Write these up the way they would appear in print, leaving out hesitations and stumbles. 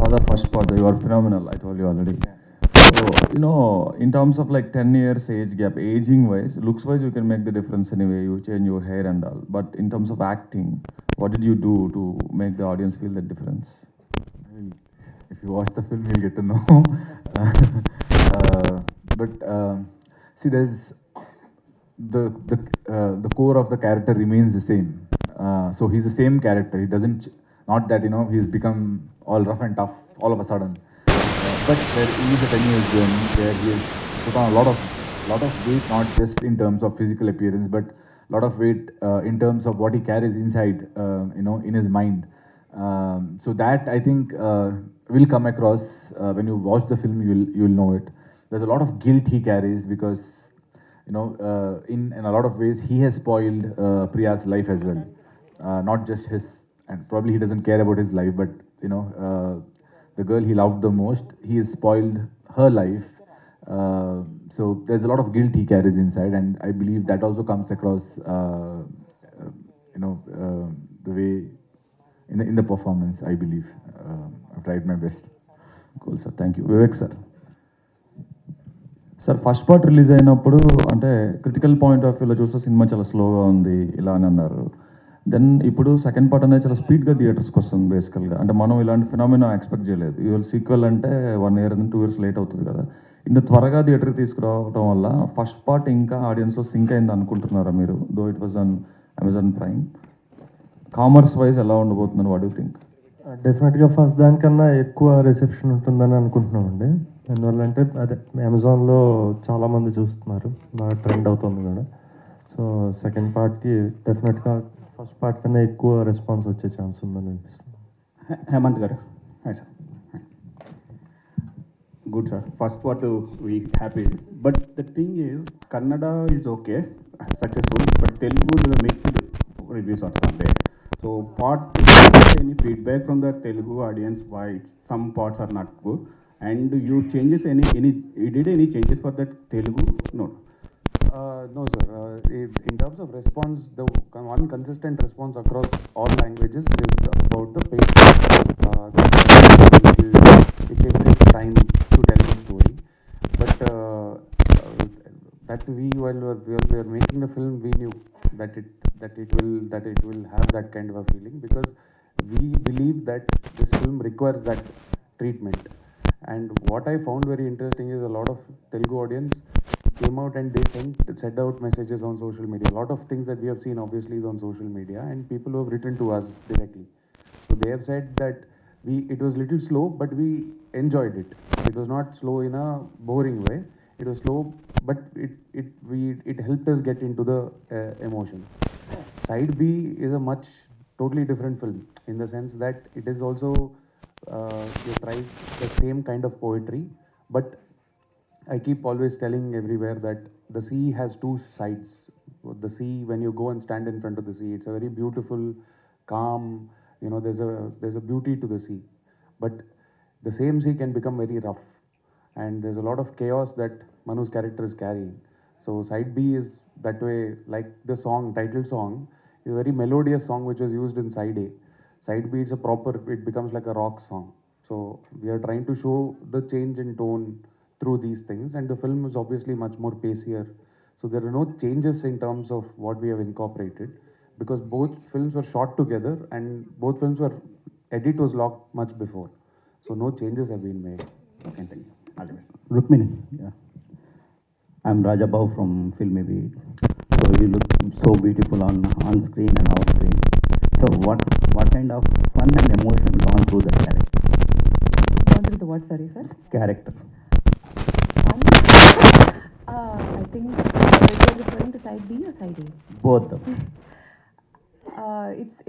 the first part, you are phenomenal. I told you already. So, in terms of like 10 years age gap, aging wise, looks wise, you can make the difference anyway. You change your hair and all. But in terms of acting, what did you do to make the audience feel that difference? Well, if you watch the film, you'll get to know. But see, there's the core of the character remains the same. So he's the same character. He doesn't not that he's become all rough and tough all of a sudden. But there is a 10 years journey where he has put on a lot of weight, not just in terms of physical appearance, but a lot of weight in terms of what he carries inside, in his mind. So that I think will come across when you watch the film. You'll know it. There's a lot of guilt he carries because in a lot of ways he has spoiled Priya's life as well, not just his, and probably he doesn't care about his life, but the girl he loved the most, he has spoiled her life. So there's a lot of guilt he carries inside, and I believe that also comes across, the way in the performance. I believe I've tried my best. Cool, sir. Thank you. Vivek, sir. Sir first part release అయినప్పుడు అంటే critical point of వ్యూలో చూస్తే cinema చాలా స్లోగా ఉంది ఇలా అని అన్నారు. దెన్ ఇప్పుడు సెకండ్ పార్ట్ అనేది చాలా స్పీడ్గా థియేటర్స్కి వస్తుంది బేసికల్గా. అంటే మనం ఇలాంటి ఫినామినా ఎక్స్పెక్ట్ చేయలేదు. ఇవాళ సీక్వెల్ అంటే 1 year 2 years లేట్ అవుతుంది కదా. ఇంత త్వరగా థియేటర్కి తీసుకురావడం వల్ల ఫస్ట్ పార్ట్ ఇంకా ఆడియన్స్లో సింక్ అయింది అనుకుంటున్నారా మీరు? Though it was on Amazon prime. Commerce wise ఎలా ఉండబోతుందని వాట్ యూ థింక్? డెఫినెట్గా ఫస్ట్ దానికన్నా ఎక్కువ రిసెప్షన్ ఉంటుందని అనుకుంటున్నామండి. ఎందువల్ల అంటే అదే అమెజాన్లో చాలామంది చూస్తున్నారు, బాగా ట్రెండ్ అవుతుంది కూడా. సో సెకండ్ పార్ట్కి డెఫినెట్గా ఫస్ట్ పార్ట్ కన్నా ఎక్కువ రెస్పాన్స్ వచ్చే ఛాన్స్ ఉందని అనిపిస్తుంది. హేమంత్ గారు, hi sir. Good sir. First part we happy, but the thing is Kannada is okay, successful, but Telugu mixed reviews or Sunday. So part, any feedback from the Telugu audience why some parts are not good, and you changes you did any changes for that Telugu? No. No, sir. In terms of response, the one consistent response across all languages is about the pace. It takes its time to tell the story, but that while we were making the film, we knew that it will have that kind of a feeling, because we believe that this film requires that treatment. And what I found very interesting is a lot of Telugu audience came out and they sent out messages on social media. A lot of things that we have seen obviously is on social media, and people who have written to us directly. So they have said that it was little slow, but we enjoyed it. It was not slow in a boring way. It was slow, but it helped us get into the emotion. Side B is a totally different film, in the sense that it is also they try the same kind of poetry, but I keep always telling everywhere that the sea has two sides. The sea, when you go and stand in front of the sea, it's a very beautiful, calm, there's a beauty to the sea, but the same sea can become very rough, and there's a lot of chaos that Manu's character is carrying. So side B is that way, like the song, title song, is a very melodious song which was used in side A. Side B, it becomes like a rock song. So we are trying to show the change in tone through these things, and the film is obviously much more pacier. So there are no changes in terms of what we have incorporated, because both films were shot together and both films were edit was locked much before. So no changes have been made. Okay, thank you. Rukmini, yeah. I'm Rajabhav from Filmy Beat. So you look so beautiful on screen and off screen. So what kind of fun and emotion gone through the character? Gone through the what, sorry, sir? Character. Fun? I think you're referring to side B or side A? Both of them.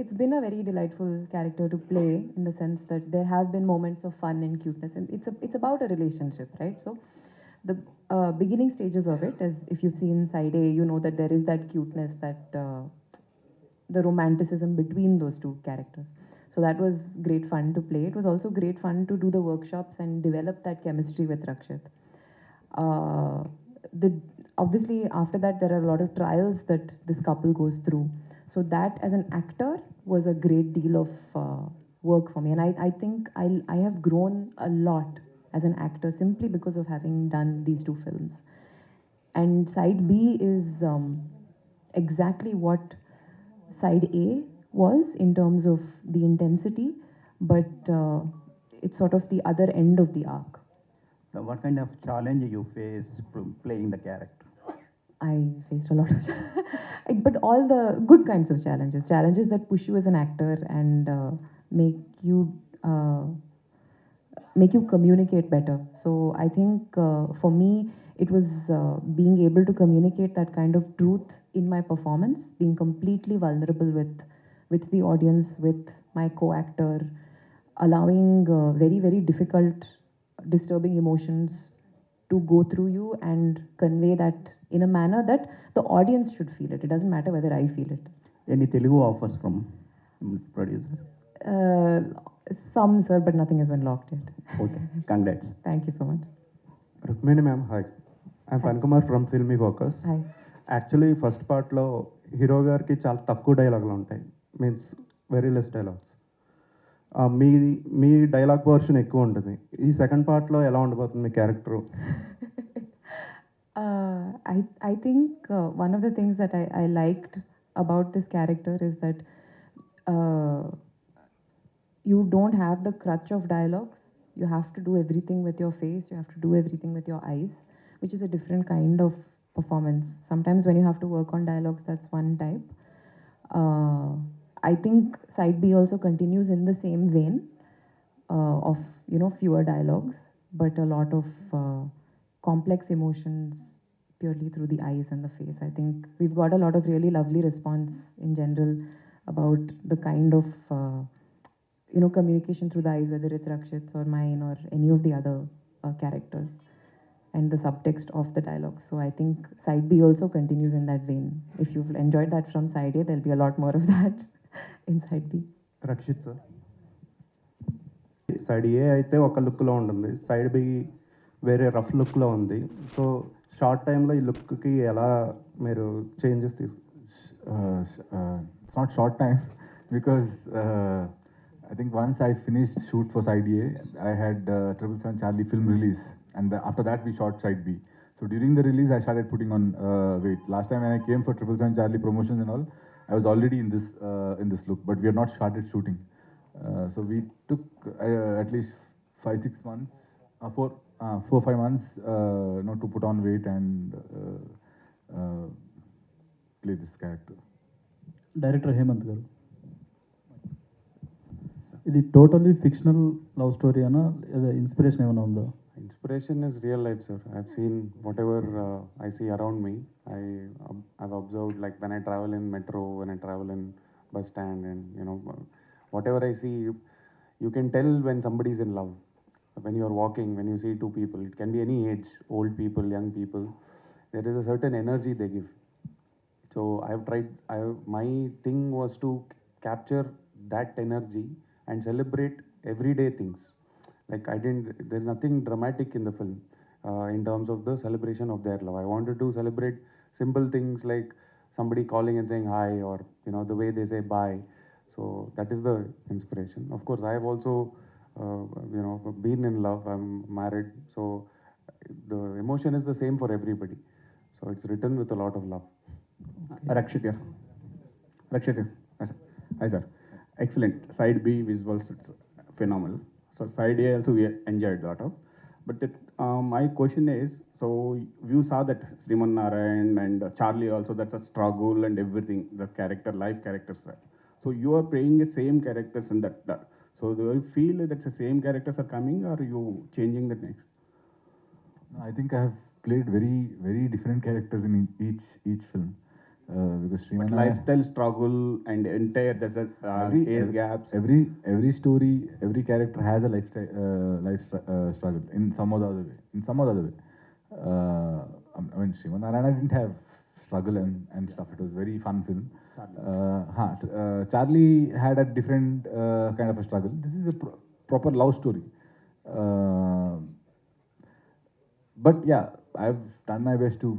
It's been a very delightful character to play, in the sense that there have been moments of fun and cuteness, and it's about a relationship, right? So the beginning stages of it, as if you've seen side A, you know that there is that cuteness, that the romanticism between those two characters. So that was great fun to play. It was also great fun to do the workshops and develop that chemistry with Rakshit. Obviously after that there are a lot of trials that this couple goes through. So that, as an actor, was a great deal of work for me. And I think I have grown a lot as an actor simply because of having done these two films. And side B is exactly what side A was in terms of the intensity, but it's sort of the other end of the arc. So what kind of challenge you face playing the character? I faced a lot of, but all the good kinds of challenges, challenges that push you as an actor and make you communicate better. So I think for me, it was being able to communicate that kind of truth in my performance, being completely vulnerable with the audience, with my co-actor, allowing very difficult, disturbing emotions to go through you and convey that in a manner that the audience should feel it. It doesn't matter whether I feel it. Any Telugu offers from producer? Uh, some, sir, but nothing has been locked yet. Okay, congrats. Thank you so much. Rukmini ma'am hi I'm fun Kumar from filmy focus. Hi. Actually first పార్ట్లో hero గారికి చాలా తక్కువ డైలాగులు ఉంటాయి, means very less dialogues. మీ dialogue portion ఎక్కువ ఉంటుంది. ఈ second పార్ట్లో ఎలా ఉండబోతుంది మీ character? I think one of the things that I liked about this character is that you don't have the crutch of dialogues. You have to do everything with your face, you have to do everything with your eyes, which is a different kind of performance. Sometimes when you have to work on dialogues, that's one type. I think side B also continues in the same vein of, fewer dialogues, but a lot of complex emotions purely through the eyes and the face. I think we've got a lot of really lovely response in general about the kind of communication through the eyes, whether it's Rakshit's or mine or any of the other characters, and the subtext of the dialogue. So I think side B also continues in that vein. If you've enjoyed that from side A, there'll be a lot more of that in side B. Rakshit sir, side A అయితే ఒక లుక్లో ఉంటుంది, side B వేరే rough లుక్లో ఉంది. So short టైంలో ఈ లుక్కి ఎలా మీరు changes It's not short time because I think once I finished shoot for Side A, I had 777 Charlie film release, and after that we shot Side B. So during the release, I started putting on weight. Last time when I came for 777 Charlie promotions and all, I was already in this look, but we had not started shooting. So we took at least 5-6 months, 4-5 months, to put on weight and play this character. Director Hemant గారు, ఇది totally fictional love story అనా లేదా inspiration ఏమైనా ఉందా? Inspiration is real life, sir. I've seen whatever I see around me. I've observed, like when I travel in metro, when I travel in bus stand, and whatever I see, you can tell when somebody is in love. When you are walking, when you see two people, it can be any age, old people, young people. There is a certain energy they give. So I've tried. My thing was to capture that energy and celebrate everyday things. Like there's nothing dramatic in the film in terms of the celebration of their love. I wanted to celebrate simple things like somebody calling and saying hi, or the way they say bye. So that is the inspiration. Of course, I have also been in love. I'm married, so the emotion is the same for everybody. So it's written with a lot of love. Rakshit here. Rakshit here. Hi sir. Excellent. Side B visuals, it's phenomenal. So side A also we enjoyed a lot of. But my question is, so you saw that Sriman and Charlie also, that's a struggle and everything, the character, life characters. Right? So you are playing the same characters in that. So do you feel that the same characters are coming, or are you changing the next? I think I have played very, very different characters in each film. Because But lifestyle struggle and entire, there's a age gaps. Every story, every character has a life struggle in some or the other way. I mean, Srimanarayana didn't have struggle and stuff. It was very fun film. Charlie had a different kind of a struggle. This is a proper love story. But yeah, I've done my best to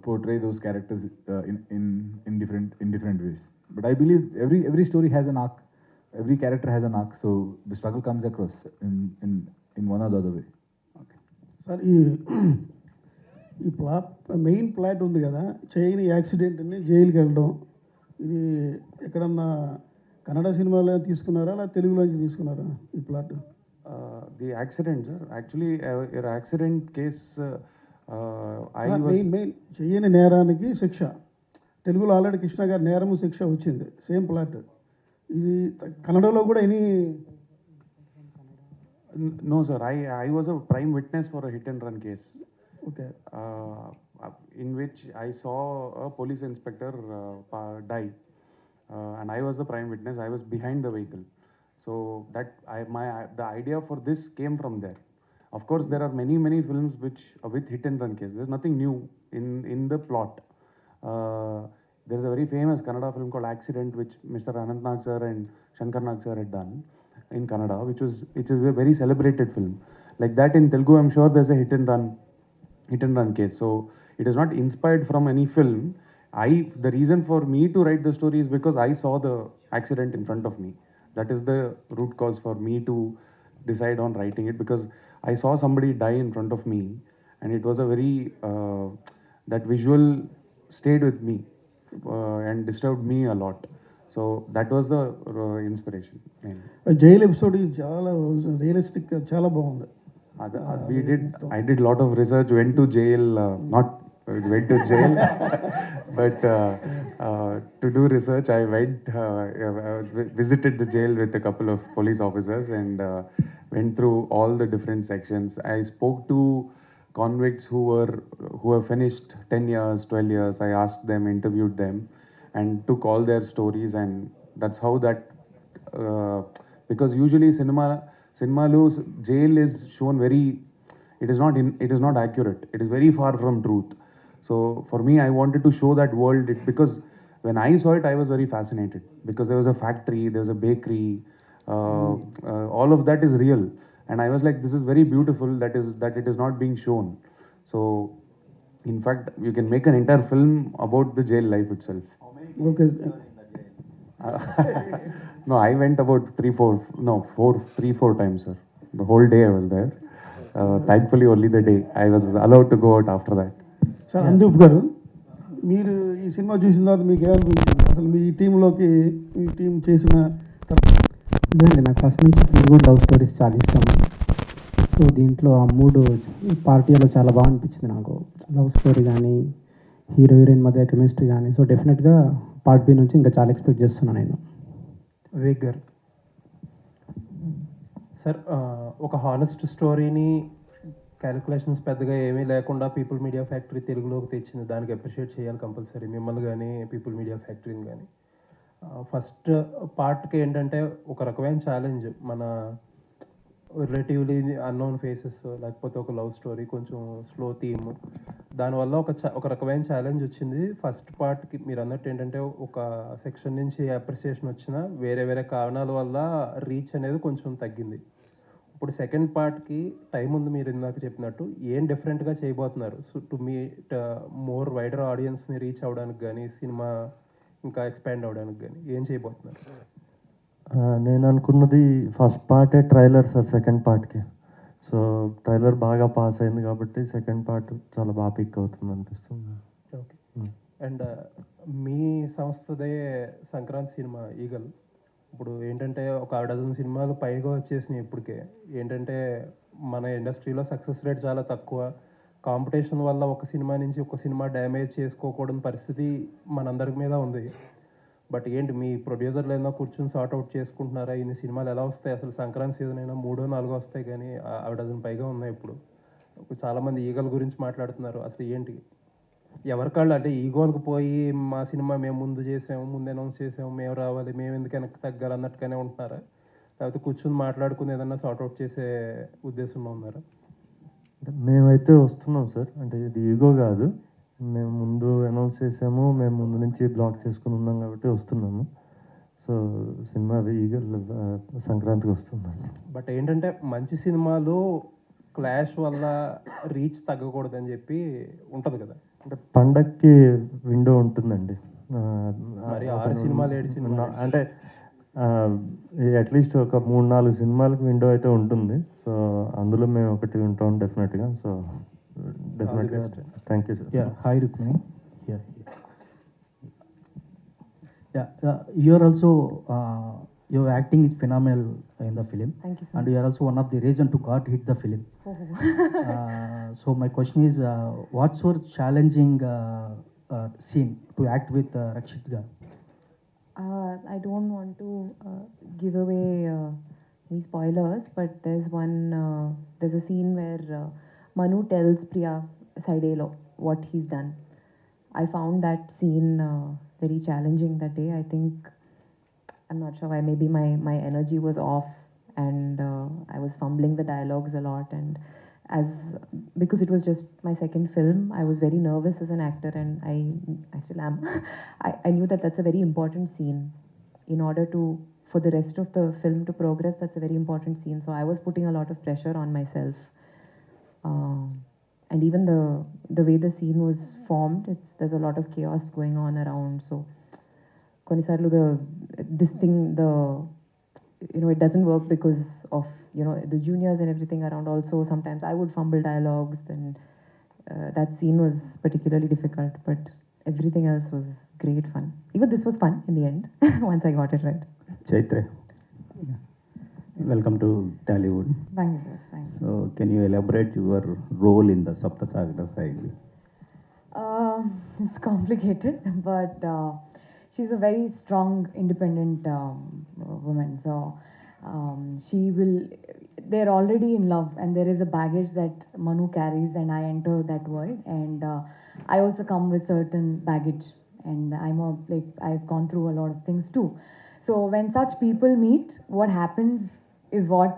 portray those characters in different ways. But I believe every story has an arc. every character has an arc, so the struggle comes across in one or the other way. Sir ఈ plot main plot ఉంది కదా, చేయని యాక్సిడెంట్ని జైలుకి వెళ్ళడం, ఇది ఎక్కడన్నా కన్నడ సినిమాలో తీసుకున్నారా లేదా తెలుగులోంచి తీసుకున్నారా ఈ plot? The accident, sir. Actually, your accident case, I was... main చేయని నేరానికి శిక్ష తెలుగులో ఆల్రెడీ కృష్ణ గారి నేరము శిక్ష వచ్చింది, సేమ్ ప్లాట్. ఇది కన్నడలో కూడా any? No, sir. I was a prime witness for a hit and run case. Okay. In which I saw a police inspector die, and I was the prime witness. I was behind the vehicle, so that the idea for this came from there. Of course, there are many films which with hit and run case. There's nothing new in the plot. There's a very famous Kannada film called Accident, which Mr. Anant Nag sir and Shankar Nag sir had done in Kannada, which is a very celebrated film. Like that in Telugu, I'm sure there's a hit and run case. So it is not inspired from any film. The reason for me to write the story is because I saw the accident in front of me. That is the root cause for me to decide on writing it, because I saw somebody die in front of me, and it was a very that visual stayed with me and disturbed me a lot. So that was the inspiration. Jail episode చాలా realistic, చాలా బాగుంది. I did lot of research, went to jail, not went to jail, but to do research, I visited the jail with a couple of police officers and went through all the different sections. I spoke to convicts who have finished 10 years, 12 years. I asked them, interviewed them, and took all their stories, and that's how that, because usually Cinemalu jail is shown very, it is not accurate. It is very far from truth. So for me, I wanted to show that world, because when I saw it, I was very fascinated, because there was a factory, there was a bakery, all of that is real, and I was like, this is very beautiful that it is not being shown. So in fact, you can make an entire film about the jail life itself. Okay. No, I went about 3-4 times, sir. The whole day I was there. Thankfully, only the day I was allowed to go out after that. Sir Anudeep గారు, మీరు ఈ cinema చూసిన తర్వాత మీకు ఏమనిపించింది? అసలు మీ టీంలోకి మీ team చేసిన ఇదండి, నాకు ఫస్ట్ నుంచి ఫీల్ గుడ్ లవ్ స్టోరీస్ చాలా ఇష్టం. సో దీంట్లో ఆ మూడు పార్టీలో చాలా బాగా అనిపించింది నాకు. లవ్ స్టోరీ కానీ, హీరో హీరోయిన్ మధ్య కెమిస్ట్రీ కానీ. సో డెఫినెట్గా పార్ట్ బి నుంచి ఇంకా చాలా ఎక్స్పెక్ట్ చేస్తున్నాను నేను. వివేక్ గారు సార్, ఒక హానెస్ట్ స్టోరీని క్యాలిక్యులేషన్స్ పెద్దగా ఏమీ లేకుండా పీపుల్ మీడియా ఫ్యాక్టరీ తెలుగులోకి తెచ్చింది, దానికి అప్రిషియేట్ చేయాలి కంపల్సరీ, మిమ్మల్ని కానీ పీపుల్ మీడియా ఫ్యాక్టరీని కానీ. ఫస్ట్ పార్ట్కి ఏంటంటే ఒక రకమైన ఛాలెంజ్, మన రిలేటివ్లీ అన్నోన్ ఫేసెస్, లేకపోతే ఒక లవ్ స్టోరీ, కొంచెం స్లో థీమ్, దానివల్ల ఒక రకమైన ఛాలెంజ్ వచ్చింది. ఫస్ట్ పార్ట్కి మీరు అన్నట్టు ఏంటంటే ఒక సెక్షన్ నుంచి అప్రిసియేషన్ వచ్చినా వేరే కారణాల వల్ల రీచ్ అనేది కొంచెం తగ్గింది. ఇప్పుడు సెకండ్ పార్ట్కి టైం ఉంది, మీరు ఇందాక చెప్పినట్టు ఏం డిఫరెంట్గా చేయబోతున్నారు? So to meet more wider ఆడియన్స్ని రీచ్ అవ్వడానికి కానీ, సినిమా ఇంకా ఎక్స్పాండ్ అవ్వడానికి కానీ ఏం చేయబోతున్నారు? నేను అనుకున్నది ఫస్ట్ పార్టే ట్రైలర్ సార్ సెకండ్ పార్ట్కి. సో ట్రైలర్ బాగా పాస్ అయింది కాబట్టి సెకండ్ పార్ట్ చాలా బాగా పిక్ అవుతుంది అనిపిస్తుంది. ఓకే. అండ్ మీ సంస్థదే సంక్రాంతి సినిమా ఈగల్, ఇప్పుడు ఏంటంటే ఒక 12 సినిమాలు పైగా వచ్చేసినాయి ఇప్పటికే. ఏంటంటే మన ఇండస్ట్రీలో సక్సెస్ రేట్ చాలా తక్కువ, కాంపిటీషన్ వల్ల ఒక సినిమా నుంచి ఒక సినిమా డ్యామేజ్ చేసుకోకూడని పరిస్థితి మనందరి మీద ఉంది. బట్ ఏంటి మీ ప్రొడ్యూసర్లు ఏదైనా కూర్చొని సార్ట్ అవుట్ చేసుకుంటున్నారా? ఇన్ని సినిమాలు ఎలా వస్తాయి అసలు? సంక్రాంతి సీజన్ అయినా 3-4 వస్తాయి, కానీ 12 పైగా ఉన్నాయి. ఇప్పుడు చాలామంది ఈగల గురించి మాట్లాడుతున్నారు. అసలు ఏంటి ఎవరికాళ్ళు అంటే ఈగోలకు పోయి మా సినిమా మేము ముందు చేసాము, ముందు అనౌన్స్ చేసాము, మేము రావాలి, మేము ఎందుకు వెనక్కి తగ్గాలి అన్నట్టుగానే ఉంటున్నారా? లేకపోతే కూర్చొని మాట్లాడుకుని ఏదన్నా సార్ట్ అవుట్ చేసే ఉద్దేశంలో ఉన్నారా? మేమైతే వస్తున్నాం సార్, అంటే ఇది ఈగో కాదు, మేము ముందు అనౌన్స్ చేసాము, మేము ముందు నుంచి బ్లాక్ చేసుకుని ఉన్నాం కాబట్టి వస్తున్నాము. సో సినిమా ఈగల్ సంక్రాంతికి వస్తుందండి. బట్ ఏంటంటే మంచి సినిమాలు క్లాష్ వల్ల రీచ్ తగ్గకూడదని చెప్పి ఉంటుంది కదా, అంటే పండక్కి విండో ఉంటుందండి. మరి 6 సినిమాలు 7 సినిమాలు అంటే అట్లీస్ట్ ఒక 3-4 సినిమాలకు విండో అయితే ఉంటుంది. సో అందులో మేము ఒకటి ఉంటాం డెఫినెట్గా. సో డెఫినెట్గా thank you sir. Yeah, hi Rukmini. Yeah. You are also, your acting is phenomenal in the film. Thank you so And much. you are also one of the reason to got hit the film. Oh. So my question is, what's your challenging scene to act with Rakshit garu? I don't want to give away any spoilers, but there's a scene where Manu tells Priya Saidelo what he's done. I found that scene very challenging that day. I think, I'm not sure why, maybe my energy was off, and I was fumbling the dialogues a lot, and because it was just my second film, I was very nervous as an actor, and I still am. I knew that that's a very important scene in order to, for the rest of the film to progress. That's a very important scene, so I was putting a lot of pressure on myself. And even the way the scene was formed, there's a lot of chaos going on around. So konisarlu this thing, it doesn't work because of the juniors and everything around. Also sometimes I would fumble dialogues, and that scene was particularly difficult, but everything else was great fun. Even this was fun in the end once I got it right. Chaitra, welcome to Tollywood. Thank you, sir. Thanks. So can you elaborate your role in the Sapta side? It's complicated, but she's a very strong, independent woman. So they're already in love, and there is a baggage that Manu carries, and I enter that world. And I also come with certain baggage, and I've gone through a lot of things too. So when such people meet, what happens is what,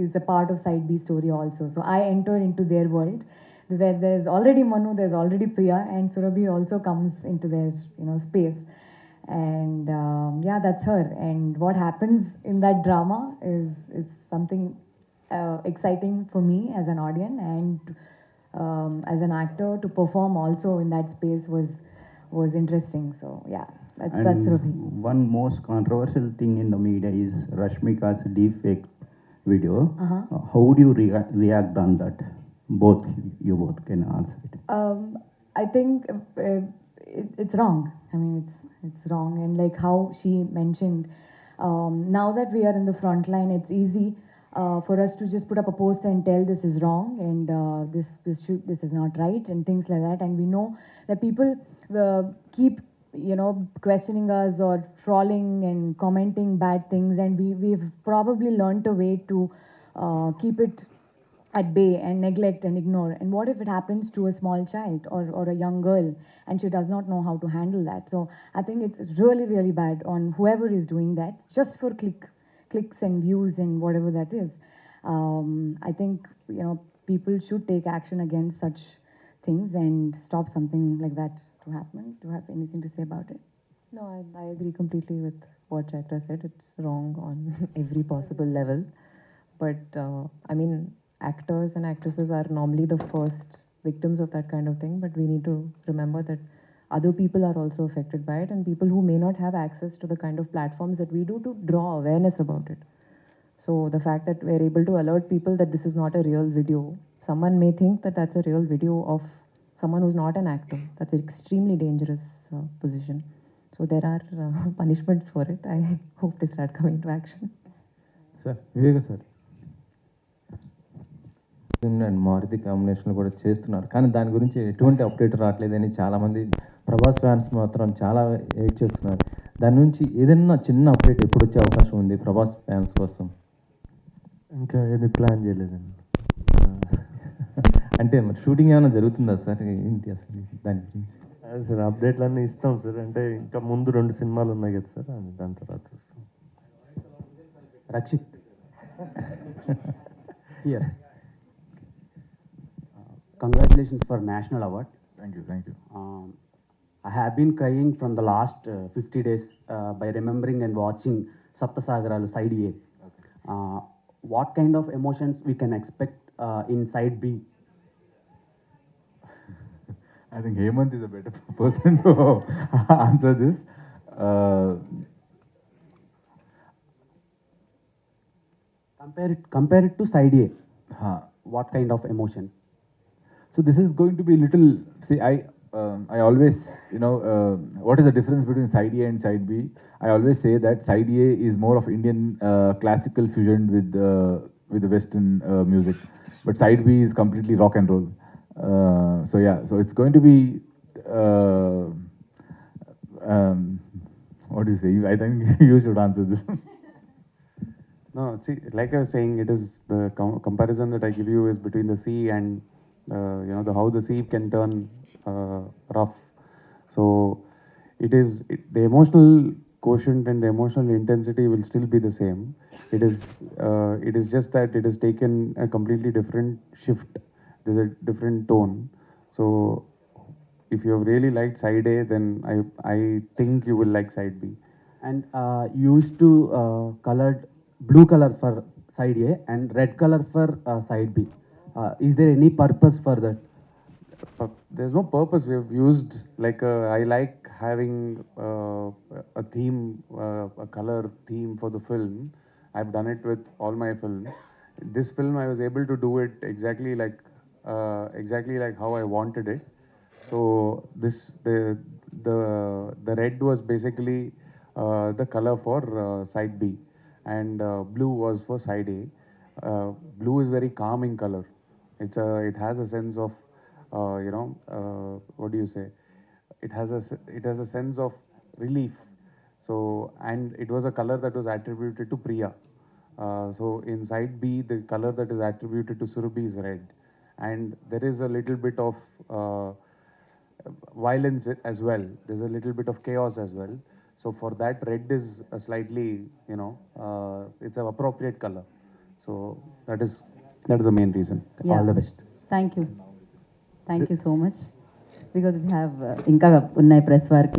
is the part of side B story also. So I enter into their world, where there's already Manu, there's already Priya, and Surabhi also comes into their, space. And that's her. And what happens in that drama is something exciting for me as an audience, and as an actor to perform also in that space was interesting. So yeah, that's Surabhi. One most controversial thing in the media is Rashmika's deepfake video. How would you react on that? You both can answer it. I think it's wrong. I mean, it's wrong. And like how she mentioned, now that we are in the front line, it's easy for us to just put up a post and tell this is wrong, and this is not right, and things like that. And we know that people keep questioning us or trolling and commenting bad things, and we've probably learned a way to keep it at bay and neglect and ignore. And what if it happens to a small child or a young girl, and she does not know how to handle that? So I think it's really, really bad on whoever is doing that just for clicks and views and whatever that is. I think people should take action against such things and stop something like that to happen. Do you have anything to say about it? No, I agree completely with what Chaitra said. It's wrong on every possible level. But I mean, actors and actresses are normally the first victims of that kind of thing, but we need to remember that other people are also affected by it, and people who may not have access to the kind of platforms that we do to draw awareness about it. So the fact that we're able to alert people that this is not a real video, someone may think that that's a real video of someone who's not an actor. That's an extremely dangerous position. So there are punishments for it. I hope they start coming into action. Sir, Vivek sir. And Maruti కాంబినేషన్లో కూడా చేస్తున్నారు, కానీ దాని గురించి ఎటువంటి update రావట్లేదని చాలామంది Prabhas fans మాత్రం చాలా వెయిట్ చేస్తున్నారు. దాని నుంచి ఏదైనా చిన్న అప్డేట్ ఎప్పుడు వచ్చే అవకాశం ఉంది ప్రభాస్ ఫ్యాన్స్ కోసం? ఇంకా ఏది ప్లాన్ చేయలేదండి. అంటే మరి షూటింగ్ ఏమైనా జరుగుతుందా సార్? ఏంటి అసలు దాని గురించి? అదే సార్, అప్డేట్లు అన్నీ ఇస్తాం సార్. అంటే ఇంకా ముందు 2 సినిమాలు ఉన్నాయి కదా సార్, దాని తర్వాత చూస్తాం. Rakshit here. Congratulations for National Award. Thank you. I have been crying from the last 50 days by remembering and watching Sapta Sagaralu Side A. What kind of emotions we can expect in Side B? I think Hemanth is a better person to answer this. Compare it to side A. Huh. What kind of emotions? So this is going to be little. See, I always, what is the difference between side A and side B? I always say that side A is more of Indian classical fusion with the Western music, but side B is completely rock and roll. So yeah, so it's going to be. What do you say? I think you should answer this. No, see, like I was saying, it is the comparison that I give you is between the sea and how the sea can turn rough. So the emotional quotient and the emotional intensity will still be the same. It is just that it has taken a completely different shift. There's a different tone. So if you have really liked side A, then I think you will like side B. And you used to colored blue color for side A and red color for side B. Is there any purpose for that? There's no purpose. We have used I like having a theme, a color theme for the film. I've done it with all my films. This film, I was able to do it exactly like how I wanted it. So the red was basically the color for side B, and blue was for side A. Blue is very calming color. It has a sense of what do you say? It has a sense of relief. So, and it was a color that was attributed to Priya. So in side B, the color that is attributed to Surabhi is red, and there is a little bit of violence as well. There's a little bit of chaos as well. So for that, red is a slightly, it's an appropriate color. So that is the main reason. Yeah. All the best. Thank you so much. Because we have ఇంకా ఉన్నాయి press వారికి